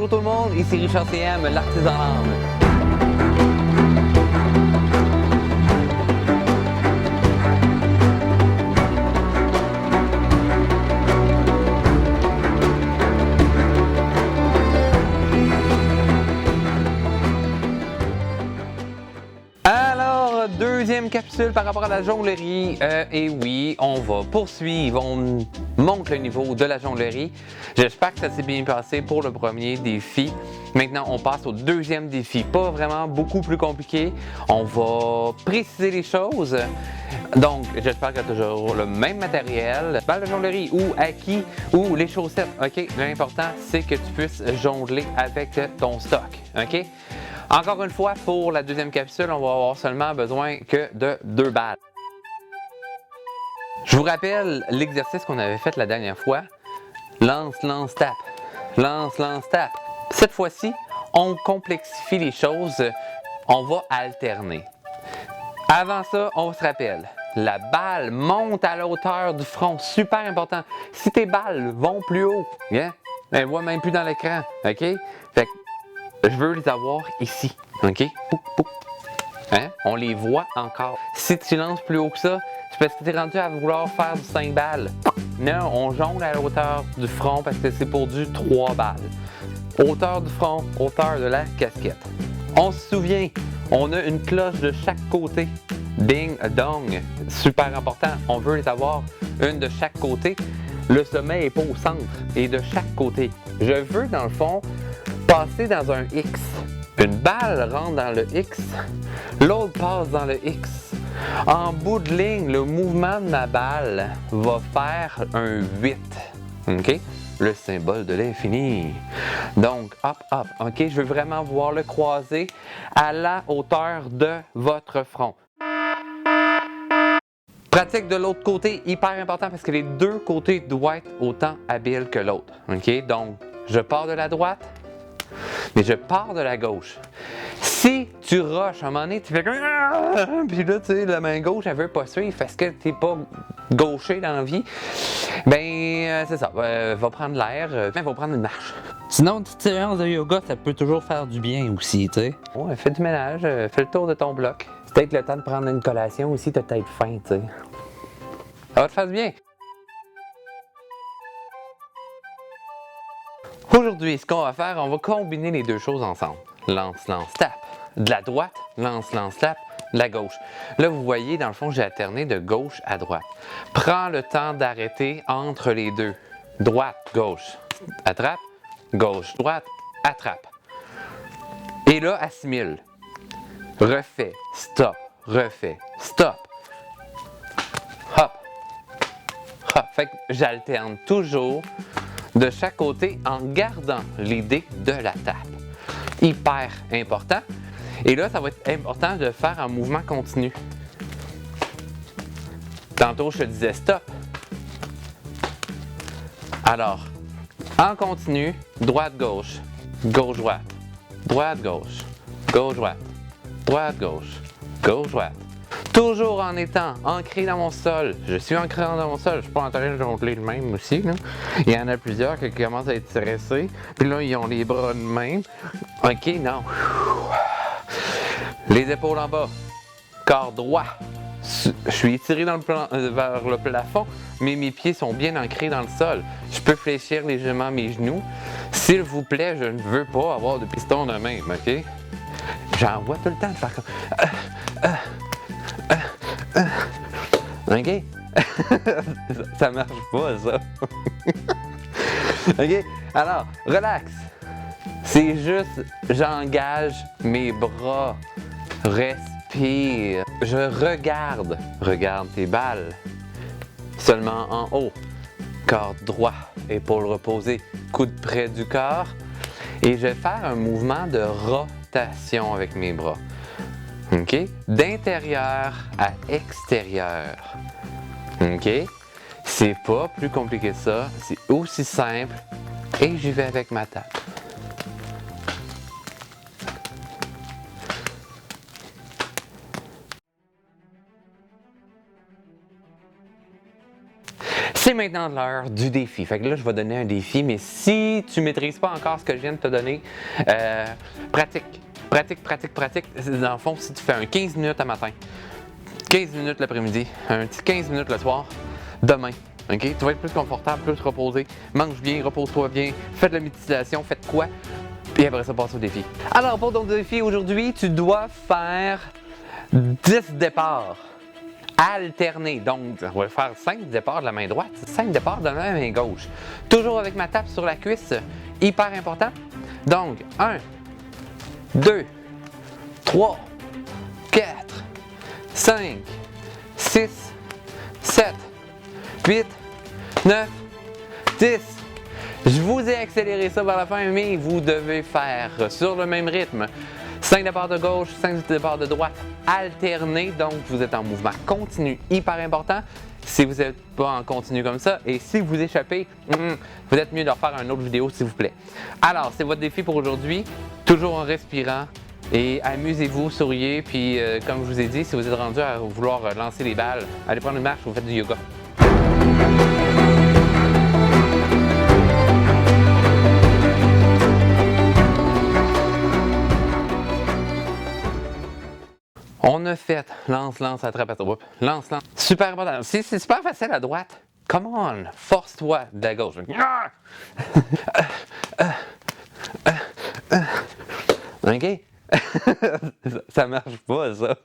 Bonjour tout le monde, ici Richard CM, l'artisan l'âme. Alors, deuxième capsule par rapport à la jonglerie. Et oui, on va poursuivre, on monte le niveau de la jonglerie. J'espère que ça s'est bien passé pour le premier défi. Maintenant, on passe au deuxième défi. Pas vraiment beaucoup plus compliqué. On va préciser les choses. Donc, j'espère que tu as toujours le même matériel. Balle de jonglerie ou acquis ou les chaussettes. OK? L'important, c'est que tu puisses jongler avec ton stock. OK? Encore une fois, pour la deuxième capsule, on va avoir seulement besoin que de 2 balles. Je vous rappelle l'exercice qu'on avait fait la dernière fois. Lance, lance, tape. Lance, lance, tape. Cette fois-ci, on complexifie les choses. On va alterner. Avant ça, on se rappelle. La balle monte à la hauteur du front. Super important. Si tes balles vont plus haut, hein, elles ne voient même plus dans l'écran. OK? Fait que je veux les avoir ici. OK? Pou, pou. Hein? On les voit encore. Si tu lances plus haut que ça, c'est parce que tu es rendu à vouloir faire du 5 balles. Non, on jongle à la hauteur du front parce que c'est pour du 3 balles. Hauteur du front, hauteur de la casquette. On se souvient, on a une cloche de chaque côté. Ding, dong. Super important. On veut les avoir une de chaque côté. Le sommet n'est pas au centre et de chaque côté. Je veux, dans le fond, passer dans un X. Une balle rentre dans le X, l'autre passe dans le X. En bout de ligne, le mouvement de ma balle va faire un 8. OK? Le symbole de l'infini. Donc, hop, hop. OK? Je veux vraiment voir le croiser à la hauteur de votre front. Pratique de l'autre côté, hyper important parce que les deux côtés doivent être autant habiles que l'autre. OK? Donc, je pars de la droite. Mais je pars de la gauche. Si tu rushes, à un moment donné, tu fais comme... Puis là, tu sais, la main gauche, elle veut pas suivre parce que t'es pas gaucher dans la vie. Ben, c'est ça. Va prendre l'air. Va prendre une marche. Sinon, une petite séance de yoga, ça peut toujours faire du bien aussi, tu sais. Ouais, fais du ménage. Fais le tour de ton bloc. C'est peut-être le temps de prendre une collation aussi. T'as peut-être faim, tu sais. Ça va te faire du bien. Aujourd'hui, ce qu'on va faire, on va combiner les deux choses ensemble. Lance, lance, tape. De la droite, lance, lance, tape. De la gauche. Là, vous voyez, dans le fond, j'ai alterné de gauche à droite. Prends le temps d'arrêter entre les deux. Droite, gauche, attrape. Gauche, droite, attrape. Et là, assimile. Refais, stop, refais, stop. Hop, hop. Fait que j'alterne toujours de chaque côté en gardant l'idée de la tape. Hyper important. Et là, ça va être important de faire un mouvement continu. Tantôt, je te disais stop. Alors, en continu, droite-gauche, gauche-droite, droite-gauche, gauche-droite, droite-gauche, gauche-droite. Toujours en étant ancré dans mon sol. Je suis ancré dans mon sol. Je suis pas en train de jongler le même aussi. Là. Il y en a plusieurs qui commencent à être stressés. Puis là, ils ont les bras de même. OK, non. Les épaules en bas. Corps droit. Je suis étiré dans vers le plafond, mais mes pieds sont bien ancrés dans le sol. Je peux fléchir légèrement mes genoux. S'il vous plaît, je ne veux pas avoir de piston de même. OK? J'en vois tout le temps de faire comme... OK? Ça marche pas, ça. OK? Alors, relax. C'est juste, j'engage mes bras. Respire. Je regarde. Regarde tes balles. Seulement en haut. Corps droit. Épaules reposées. Coude près du corps. Et je vais faire un mouvement de rotation avec mes bras. OK? D'intérieur à extérieur. OK? C'est pas plus compliqué que ça. C'est aussi simple. Et j'y vais avec ma tape. C'est maintenant l'heure du défi. Fait que là, je vais donner un défi, mais si tu ne maîtrises pas encore ce que je viens de te donner, pratique. Pratique. Dans le fond, si tu fais un 15 minutes à matin, 15 minutes l'après-midi, un petit 15 minutes le soir, demain, OK? Tu vas être plus confortable, plus reposé. Mange bien, repose-toi bien, fais de la méditation, fais de quoi? Puis après ça, passe au défi. Alors, pour ton défi aujourd'hui, tu dois faire 10 départs alternés. Donc, on va faire 5 départs de la main droite, 5 départs de la main gauche. Toujours avec ma tape sur la cuisse, hyper important. Donc, 1, 2, 3, 4, 5, 6, 7, 8, 9, 10. Je vous ai accéléré ça vers la fin, mais vous devez faire sur le même rythme. 5 départs de gauche, 5 départs de droite alternés, donc vous êtes en mouvement continu, hyper important. Si vous n'êtes pas en continu comme ça, et si vous échappez, vous êtes mieux de refaire une autre vidéo s'il vous plaît. Alors, c'est votre défi pour aujourd'hui, toujours en respirant, et amusez-vous, souriez, puis comme je vous ai dit, si vous êtes rendu à vouloir lancer les balles, allez prendre une marche, vous faites du yoga. On a fait lance, attrape, attrape, lance. Super important. C'est super facile à droite. Come on, force-toi de la gauche. OK? Ça marche pas, ça.